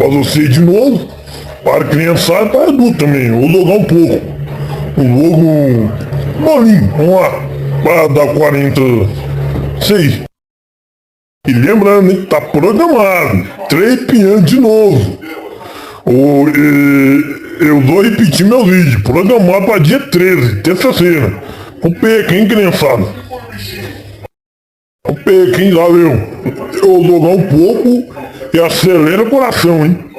pra você de novo, para criançada e para adulto também. Eu vou jogar um pouco. Um jogo bolinho, vamos lá, para dar 46. E lembrando, hein, tá programado, 3 pianos de novo. Eu vou repetir meu vídeo, programado para dia 13, terça-feira. O Pequim, criançada. O Pequim, valeu. Eu vou jogar um pouco e acelera o coração, hein.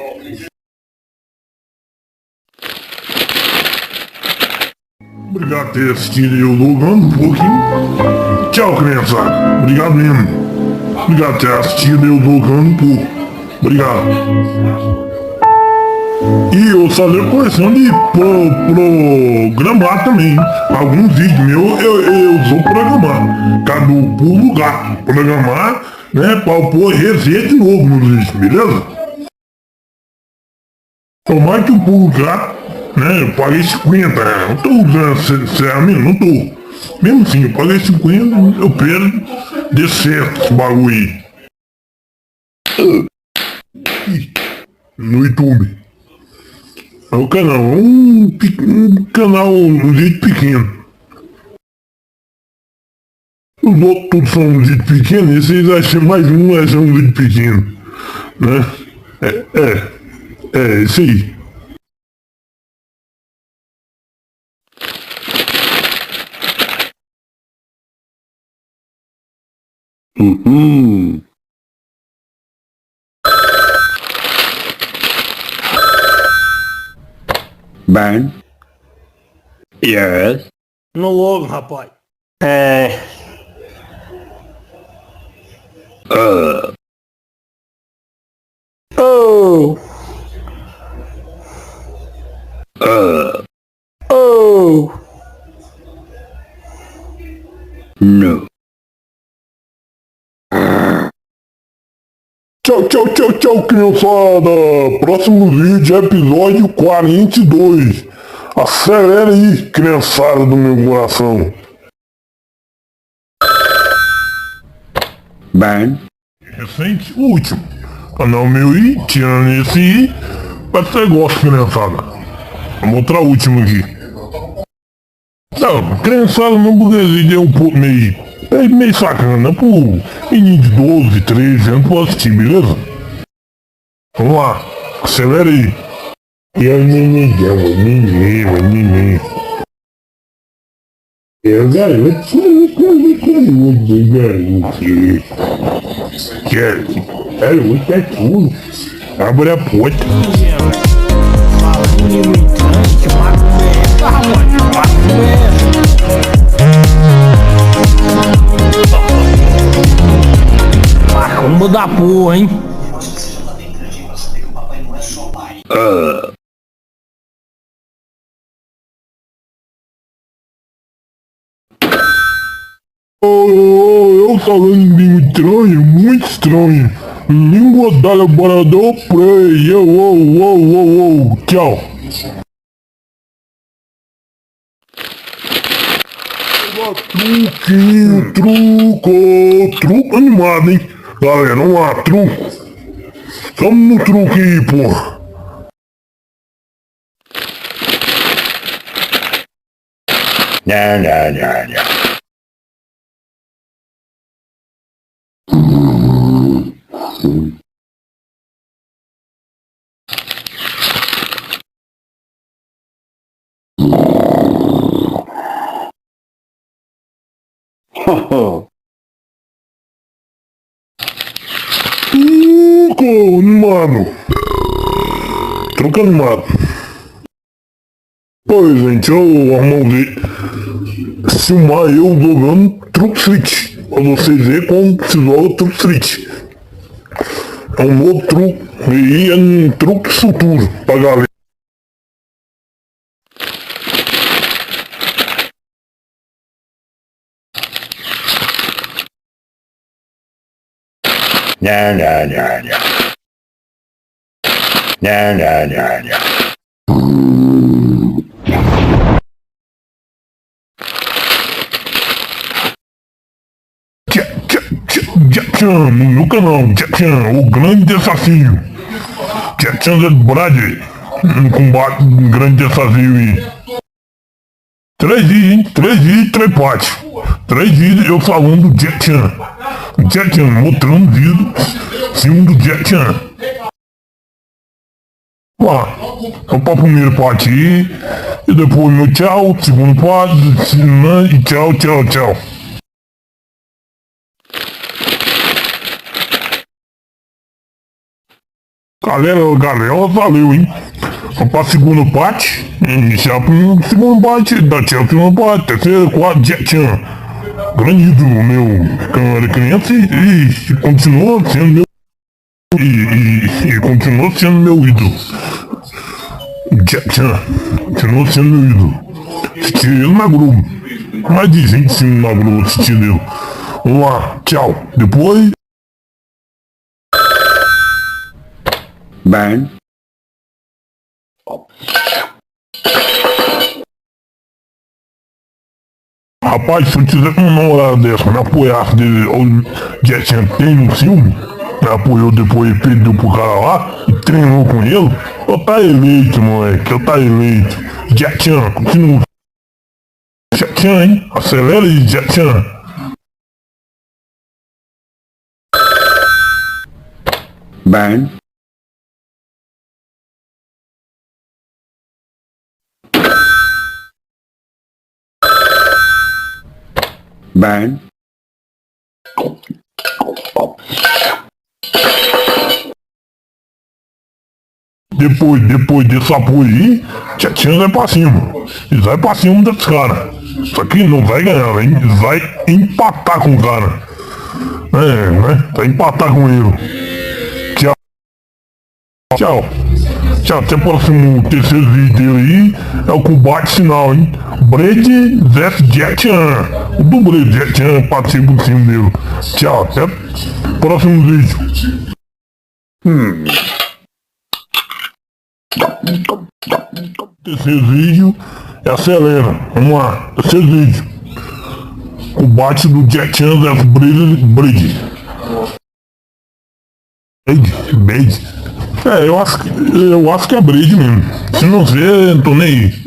Obrigado por ter assistido eu jogando um pouquinho. Tchau, criançada. Obrigado mesmo. Obrigado por ter assistido eu jogando um pouco. Obrigado. E eu fazer correção de programar também. Alguns vídeos meus eu vou programar. Cada um por lugar. Programar, né? Pra pôr reset de novo nos vídeos, beleza? Tomar que eu pulo lugar, né? Eu paguei 50, não tô usando ferramenta, não tô. Mesmo assim, eu paguei 50, eu perdo de certo esse bagulho aí. No YouTube. É o canal, um canal, um vídeo pequeno. Os outros todos são um vídeo pequeno, esse vai ser mais um, vai ser um vídeo pequeno, né? É isso aí. Ben? Yes? No logo, rapaz. Oh. No. Tchau, criançada. Próximo vídeo é episódio 42. Acelera aí, criançada do meu coração. Ben? Recente, o último. Canal meu aí, tirando esse aí, vai ser gosto, criançada. Vamos mostrar o último aqui. Não, criançada no burguesia é um pouco meio sacana, pro menino de 12, 13 anos pode assistir, beleza? Vamos lá, acelera aí. E a neném. Eu garoto. Garoto é tudo. Abre a porta. Barulho irritante, macumba da porra, hein? Eu falando em língua estranha, muito estranho. Língua da laborador play. Tchau. Truco animado, hein? Galera, vamos lá, truco. Tamo no truque aí, porra. Não. Animado. Truque animado. Pois, gente, eu arrumei filmar eu jogando Truque Street. Pra vocês verem como se joga Truque Street. É um novo truque. E é um truque futuro pra galera. No meu canal, o grande desafio. Jackson Brad, um combate grande desafio aí. 3 dias, hein? 3 dias e 3 partes. 3 dias eu falando do Jackson. Jackson, mostrando vídeo, filme do Jackson. Vamos pra primeira parte aí, e depois meu tchau, segunda parte, e tchau, tchau, tchau. Galera, valeu, hein? Vamos pra segunda parte, iniciar a segunda parte, da tchau, segunda parte, terceira, quarta, Jackson. Grande ídolo meu, quando eu era criança e continua sendo meu, e continua sendo meu ídolo. Jackson, continua sendo meu ídolo. Assisti ele na Globo, mais de 20 filmes na Globo assistindo ele. Vamos lá, tchau, depois... Burn. Rapaz, se eu tiver uma namorada dessa, me apoiasse dele, o Jackson tem no filme, me apoiou depois, perdeu pro cara lá, e treinou com ele, eu tá eleito, moleque, eu tá eleito. Jackson, continua. Jackson, hein? Acelera aí, Jackson. Burn. Burn. Depois desse apoio aí, Jackson vai pra cima. E vai pra cima desse cara. Isso aqui não vai ganhar, hein? Vai empatar com o cara. Né? Vai empatar com ele. Tchau. Tchau. Tchau, até o próximo terceiro vídeo dele aí. É o combate final, hein? Brady vs Jackson. O dublê Jackson participa por cima dele. Tchau, até o próximo vídeo. Terceiro vídeo é acelera. Vamos lá, terceiro vídeo. Combate do Jackson vs Brady. Brady. Eu acho que é Brady mesmo. Se não ver, não tô nem aí.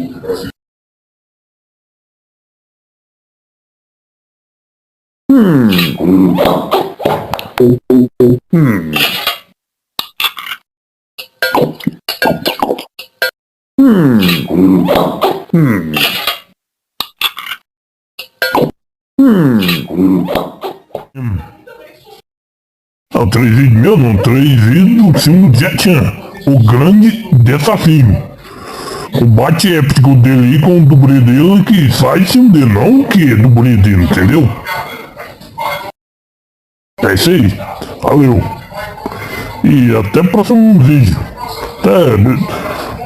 Não, 3 vídeos meu não, 3 vídeos do filme do Jackson, o grande desafio. O bate épico dele aí com o dublê dele que sai em cima dele, não o que é dublê dele, entendeu? É isso aí, valeu. E até o próximo vídeo.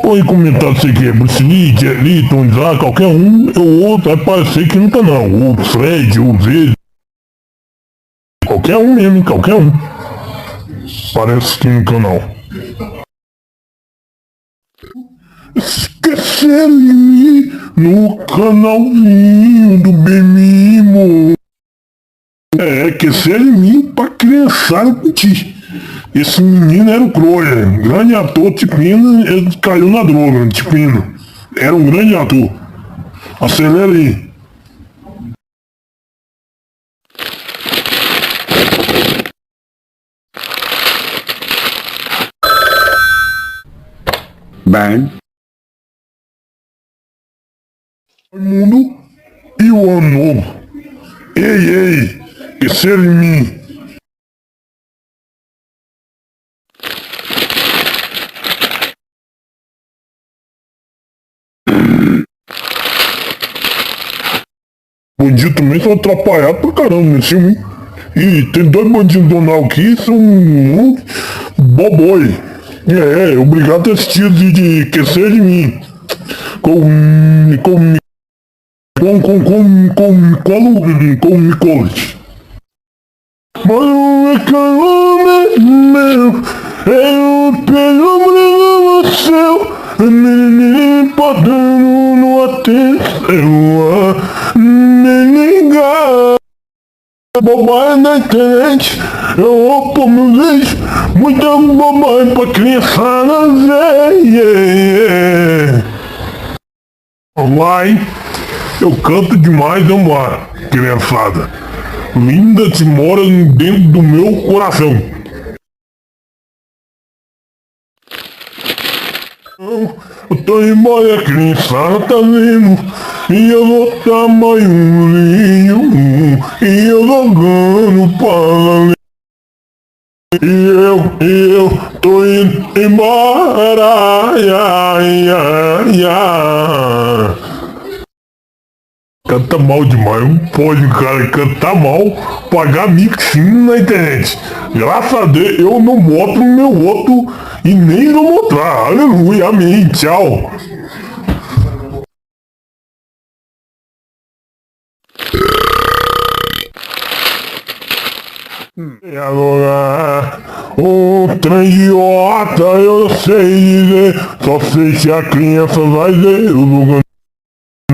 Põe comentário se você quer, Bruce Lee, Jet Li, Tony Zá, qualquer um, ou outro vai aparecer aqui no canal. O Fred, o Z, qualquer um mesmo, qualquer um. Aparece aqui no canal. Esqueceram de mim no canalzinho do Benmimo. Esqueceram de mim pra criançada curtir. Esse menino era o Croia, grande ator, Tipino, ele caiu na droga, Tipino. Era um grande ator. Acelera aí. Burn. Mundo e o ano novo. Ei, esqueceram de mim. Bandido também são atrapalhados pra caramba nesse filme, hein? E tem 2 bandidos donal aqui, são um bobói. Obrigado por assistir de esquecer de mim. Com Nicolas. Mas é meu, eu pelo no céu, me podendo no atenção, me ligar. bobagem na internet. Eu vou pôr meus vídeos, muita bobagem pra criançada ver. Vai, eu canto demais, vamos lá, criançada. Linda que mora dentro do meu coração. Eu tô embora, criançada, tá vendo? E eu vou tamanhozinho, e eu jogando para eu tô indo embora, Canta mal demais, não pode o cara cantar mal, pagar mixinho na internet. Graças a Deus eu não boto no meu voto e nem vou mostrar. Aleluia, amém, tchau. E agora, outra idiota, eu sei dizer, só sei se a criança vai ver o lugar.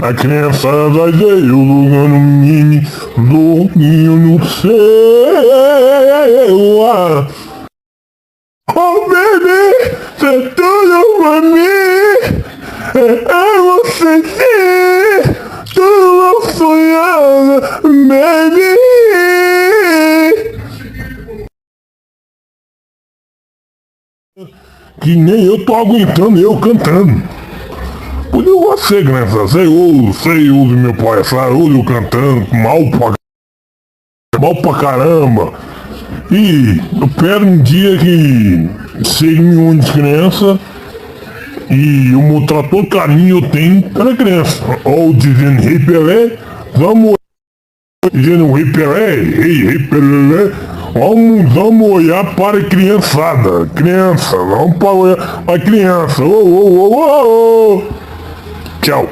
A criança vai ver eu jogando mini joguinho no celular. Oh baby, você tudo pra mim. É você sim, tudo eu sonhava, baby. Que nem eu tô aguentando eu cantando. Por eu você, criança, você ouve meu pai, ouve eu cantando, mal pra caramba. E eu quero um dia que seja um monte de criança e eu mostrar todo carinho eu tenho para criança. Ou dizendo Rei Pelé, vamos dizendo Rei Pelé, Rei Pelé, vamos olhar para a criançada. Criança, vamos para olhar para a criança. Tchau.